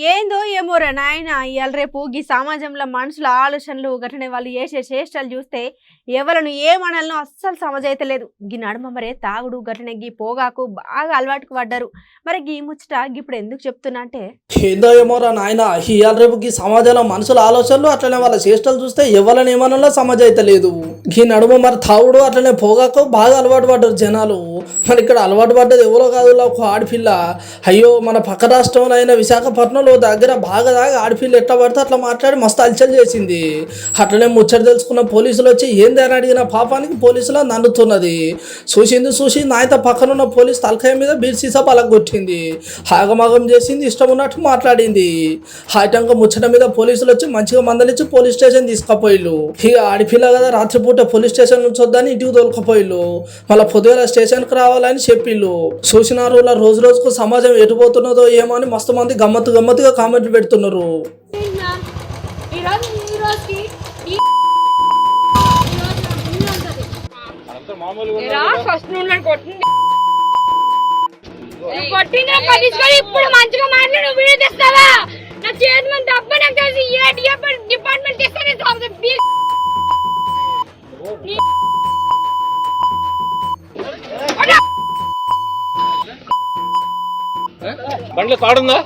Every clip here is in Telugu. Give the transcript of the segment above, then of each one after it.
ఏందో ఏమోరా నాయన ఇవాళ రేపు ఈ సమాజంలో మనుషుల ఆలోచనలు ఘటన వాళ్ళు చేసే చేష్టలు చూస్తే ఎవరిని ఏమనాలనో అస్సలు సమజైతలేదు. గీ నడుమ మరే తాగుడు ఘటన గీ పోగాకు బాగా అలవాటుకు పడ్డారు. మరి గీ ముచ్చట ఇప్పుడు ఎందుకు చెప్తున్నా అంటే ఏందో ఏమోరా నాయన ఇవాళ రేపు ఈ సమాజంలో మనుషుల ఆలోచనలు అట్లనే వాళ్ళ చేష్టలు చూస్తే ఎవరిని ఏమనాలో సమజైతలేదు. ఈ నడుమ మరి తాగుడు అట్లనే పోగాకు బాగా అలవాటు పడ్డారు జనాలు. మరి ఇక్కడ అలవాటు పడ్డది ఎవరో కాదు, ఒక ఆడపిల్ల. అయ్యో మన పక్క రాష్ట్రంలో అయిన విశాఖపట్నంలో దగ్గర బాగా దాకా ఆడపిల్ల ఎట్లా పడితే అట్లా మాట్లాడి మస్తు అలచల్ చేసింది. అట్లనే ముచ్చట తెలుసుకున్న పోలీసులు వచ్చి ఏంది అని అడిగిన పాపానికి పోలీసులు నన్నుతున్నది. చూసి నాయత పక్కన ఉన్న పోలీసు తలకాయ మీద బీర్ సీసా పలగొట్టింది. ఆగమాగం చేసింది, ఇష్టం ఉన్నట్టు మాట్లాడింది. హాయిటంగా ముచ్చట మీద పోలీసులు వచ్చి మంచిగా మందలిచ్చి పోలీస్ స్టేషన్ తీసుకుపోయిళ్ళు. ఇక ఆడపిల్ల కదా రాత్రిపూట పోలీస్ స్టేషన్ నుంచి వద్దని ఇంటికి తోలుకపోయిళ్ళు. మళ్ళీ పొద్దుగల స్టేషన్కి రావాలని చెప్పిళ్ళు. చూసినారు ఇలా రోజు రోజుకు సమాజం ఎటుపోతున్నదో ఏమో అని మస్తు మంది గమ్మత్తుగా కామెంట్లు పెడుతున్నారు. ఇప్పుడు మంచిగా మాట్లాడు వీడియో తెస్తావా? నా చేతి మంది డబ్బా నాకు తెలిసి డిపార్ట్మెంట్ బండ్లో తాడుందా?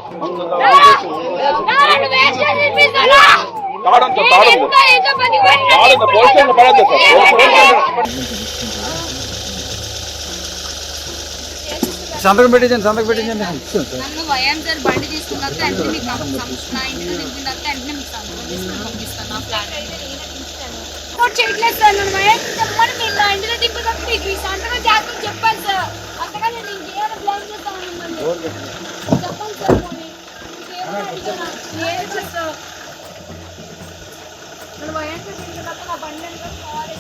సంతకం పెట్టించండి. నన్ను వైఎంఆర్ బండి తీసుకున్నాక వెంటనే మీకు నా ఇంటికి దింపినాక వెంటనే మీకు సంతకం తీసుకుని పంపిస్తాను. నా ప్లాన్ చేయట్లేదు సార్. నన్ను వైఎంఆర్ చెప్పమని మీరు నా ఇంటిలో దింపుతాక మీకు ఈ సంతకం చేస్తాను చెప్పాను సార్. అంతగా నేను ఇంకేమైనా ప్లాన్ చేస్తాను చెప్పండి సార్. ఇంకేమైనా అడిగానా లేదు సార్. నన్ను వైఎంఆర్ దింపినాక నా బండి కావాలి.